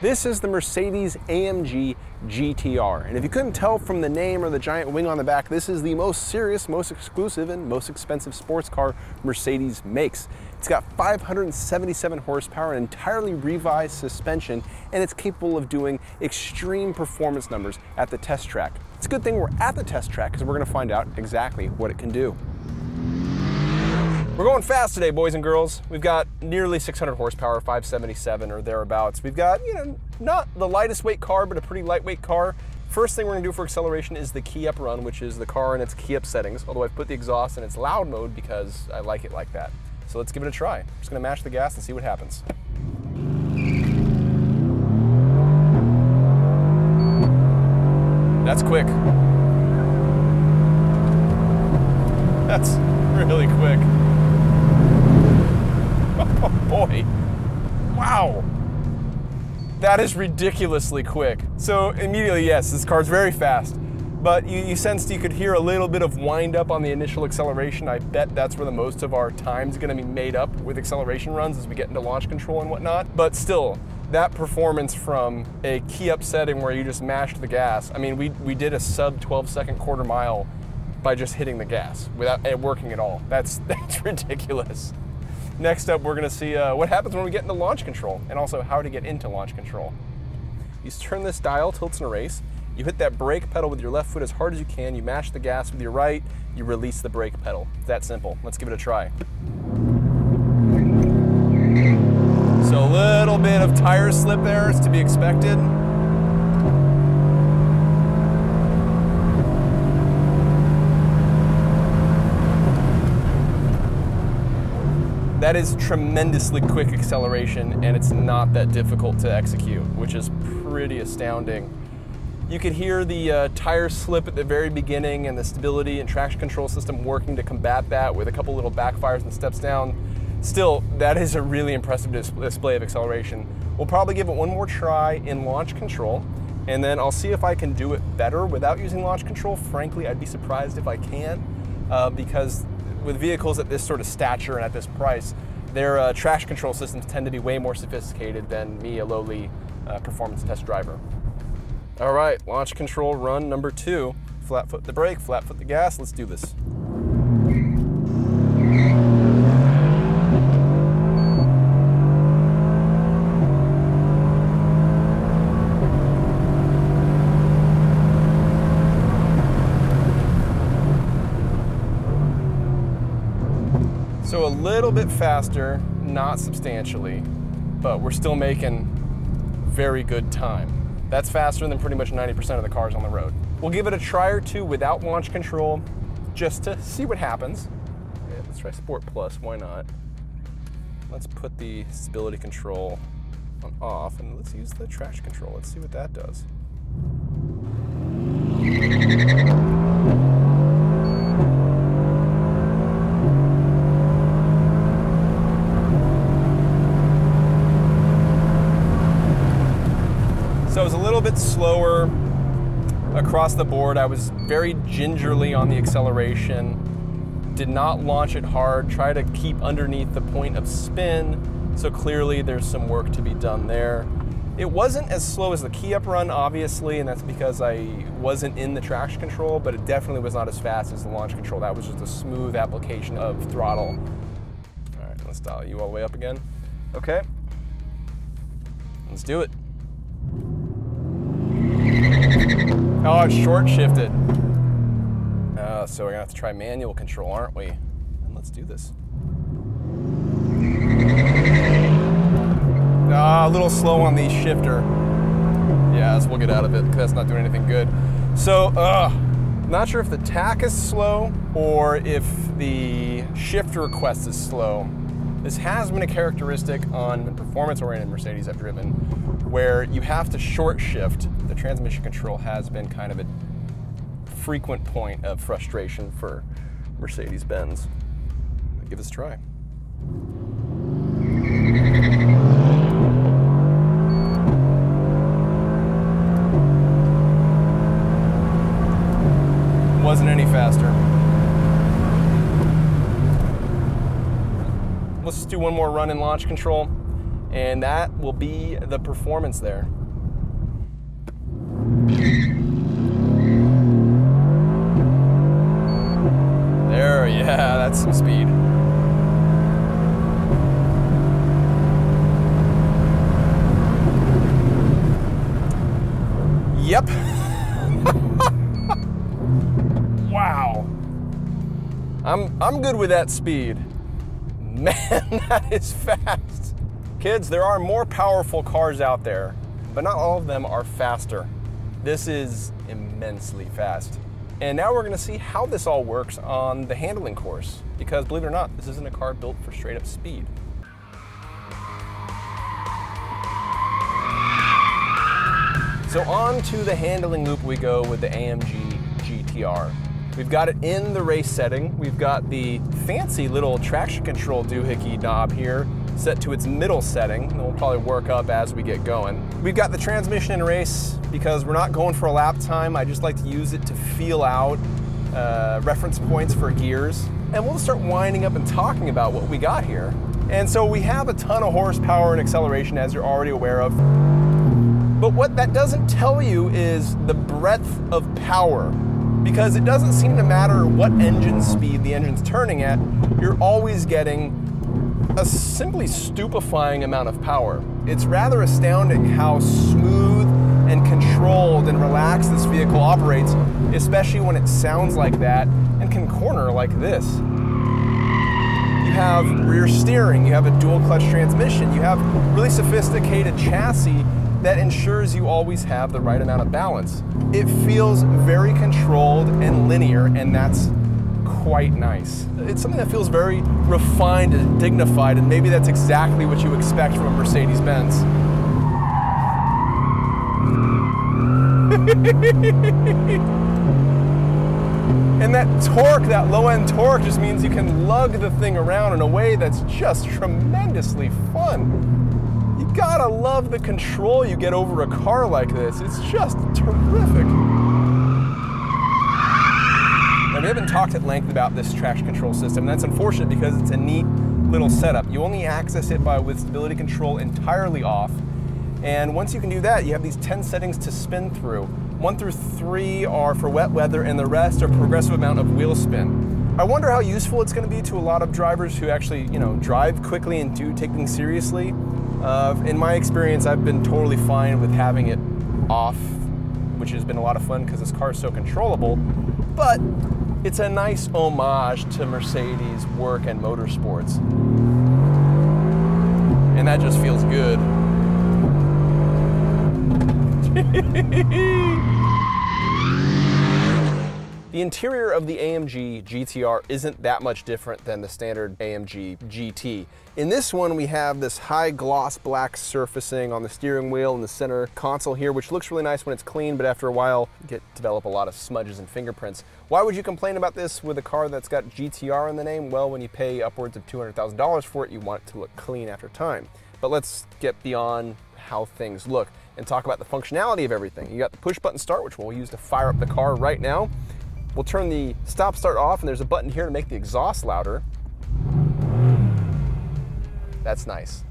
This is the Mercedes-AMG GT R, and if you couldn't tell from the name or the giant wing on the back, this is the most serious, most exclusive, and most expensive sports car Mercedes makes. It's got 577 horsepower, an entirely revised suspension, and it's capable of doing extreme performance numbers at the test track. It's a good thing we're at the test track because we're going to find out exactly what it can do. We're going fast today, boys and girls. We've got nearly 600 horsepower, 577 or thereabouts. We've got, not the lightest weight car, but a pretty lightweight car. First thing we're gonna do for acceleration is the key up run, which is the car in its key up settings, although I've put the exhaust in its loud mode because I like it like that. So let's give it a try. I'm just gonna mash the gas and see what happens. That's quick. That's really quick. Oh boy, wow. That is ridiculously quick. So immediately, yes, this car's very fast, but you sensed you could hear a little bit of wind up on the initial acceleration. I bet that's where the most of our time's gonna be made up with acceleration runs as we get into launch control and whatnot. But still, that performance from a key up setting where you just mashed the gas. I mean, we did a sub 12-second quarter mile by just hitting the gas without it working at all. That's ridiculous. Next up, we're gonna see what happens when we get into launch control and also how to get into launch control. You turn this dial till it's in a race, you hit that brake pedal with your left foot as hard as you can, you mash the gas with your right, you release the brake pedal. It's that simple. Let's give it a try. So a little bit of tire slip there is to be expected. That is tremendously quick acceleration, and it's not that difficult to execute, which is pretty astounding. You could hear the tire slip at the very beginning and the stability and traction control system working to combat that with a couple little backfires and steps down. Still, that is a really impressive display of acceleration. We'll probably give it one more try in launch control, and then I'll see if I can do it better without using launch control. Frankly, I'd be surprised if I can, because with vehicles at this sort of stature and at this price, their traction control systems tend to be way more sophisticated than me, a lowly performance test driver. All right, launch control run number 2. Flat foot the brake, flat foot the gas. Let's do this. So a little bit faster, not substantially, but we're still making very good time. That's faster than pretty much 90% of the cars on the road. We'll give it a try or two without launch control just to see what happens. Yeah, let's try Sport Plus, why not? Let's put the stability control on off and let's use the traction control. Let's see what that does. So it was a little bit slower across the board. I was very gingerly on the acceleration, did not launch it hard, try to keep underneath the point of spin, so clearly there's some work to be done there. It wasn't as slow as the key up run, obviously, and that's because I wasn't in the traction control, but it definitely was not as fast as the launch control. That was just a smooth application of throttle. All right, let's dial you all the way up again. Okay, let's do it. Oh, it's short shifted. So we're gonna have to try manual control, aren't we? And let's do this. A little slow on the shifter. Yeah, we'll get out of it because that's not doing anything good. So, not sure if the tach is slow or if the shifter request is slow. This has been a characteristic on the performance-oriented Mercedes I've driven, where you have to short shift. The transmission control has been kind of a frequent point of frustration for Mercedes-Benz. Give this a try. Wasn't any faster. Let's just do one more run in launch control. And that will be the performance there. There, yeah, that's some speed. Yep. Wow. I'm good with that speed. Man, that is fast. Kids, there are more powerful cars out there, but not all of them are faster. This is immensely fast. And now we're gonna see how this all works on the handling course, because believe it or not, this isn't a car built for straight up speed. So on to the handling loop we go with the AMG GT R. We've got it in the race setting. We've got the fancy little traction control doohickey knob here set to its middle setting, and we'll probably work up as we get going. We've got the transmission in race because we're not going for a lap time. I just like to use it to feel out reference points for gears. And we'll start winding up and talking about what we got here. And so we have a ton of horsepower and acceleration, as you're already aware of. But what that doesn't tell you is the breadth of power, because it doesn't seem to matter what engine speed the engine's turning at, you're always getting a simply stupefying amount of power. It's rather astounding how smooth and controlled and relaxed this vehicle operates, especially when it sounds like that and can corner like this. You have rear steering, you have a dual clutch transmission, you have really sophisticated chassis that ensures you always have the right amount of balance. It feels very controlled and linear, and that's quite nice. It's something that feels very refined and dignified, and maybe that's exactly what you expect from a Mercedes-Benz. And that torque, that low-end torque, just means you can lug the thing around in a way that's just tremendously fun. You gotta love the control you get over a car like this. It's just terrific. Now, we haven't talked at length about this traction control system, and that's unfortunate because it's a neat little setup. You only access it with stability control entirely off. And once you can do that, you have these 10 settings to spin through. 1 through 3 are for wet weather, and the rest are progressive amount of wheel spin. I wonder how useful it's going to be to a lot of drivers who actually, drive quickly and do take things seriously. In my experience, I've been totally fine with having it off, which has been a lot of fun because this car is so controllable. But it's a nice homage to Mercedes work and motorsports. And that just feels good. The interior of the AMG GT R isn't that much different than the standard AMG GT. In this one, we have this high gloss black surfacing on the steering wheel and the center console here, which looks really nice when it's clean, but after a while, you develop a lot of smudges and fingerprints. Why would you complain about this with a car that's got GTR in the name? Well, when you pay upwards of $200,000 for it, you want it to look clean after time. But let's get beyond how things look and talk about the functionality of everything. You got the push button start, which we'll use to fire up the car right now. We'll turn the stop start off, and there's a button here to make the exhaust louder. That's nice.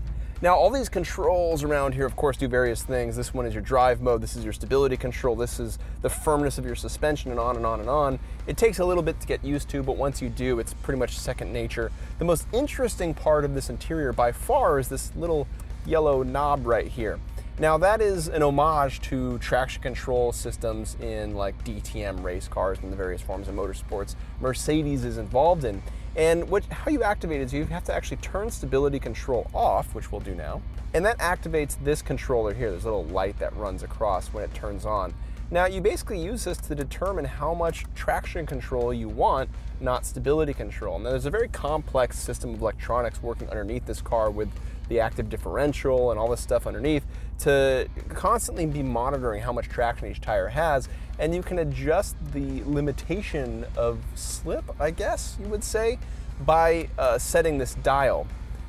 Now, all these controls around here, of course, do various things. This one is your drive mode, this is your stability control, this is the firmness of your suspension, and on and on and on. It takes a little bit to get used to, but once you do, it's pretty much second nature. The most interesting part of this interior by far is this little yellow knob right here. Now, that is an homage to traction control systems in like DTM race cars and the various forms of motorsports Mercedes is involved in. And how you activate it is you have to actually turn stability control off, which we'll do now, and that activates this controller here. There's a little light that runs across when it turns on. Now, you basically use this to determine how much traction control you want, not stability control. Now, there's a very complex system of electronics working underneath this car with the active differential and all this stuff underneath to constantly be monitoring how much traction each tire has, and you can adjust the limitation of slip, I guess you would say, by setting this dial.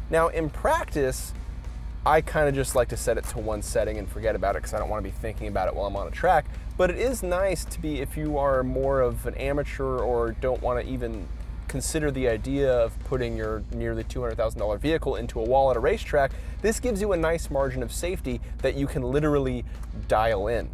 Now, in practice, I kind of just like to set it to one setting and forget about it because I don't want to be thinking about it while I'm on a track, but it is nice to be, if you are more of an amateur or don't want to even consider the idea of putting your nearly $200,000 vehicle into a wall at a racetrack, this gives you a nice margin of safety that you can literally dial in.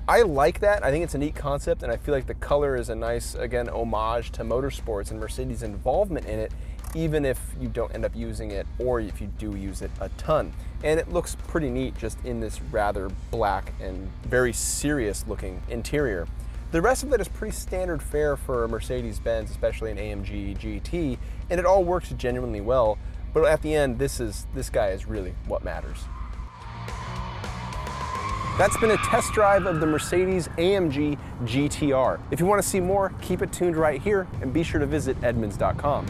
I like that. I think it's a neat concept, and I feel like the color is a nice, again, homage to motorsports and Mercedes' involvement in it, even if you don't end up using it, or if you do use it a ton. And it looks pretty neat just in this rather black and very serious looking interior. The rest of it is pretty standard fare for a Mercedes-Benz, especially an AMG GT, and it all works genuinely well. But at the end, this guy is really what matters. That's been a test drive of the Mercedes-AMG GT R. If you want to see more, keep it tuned right here, and be sure to visit Edmunds.com.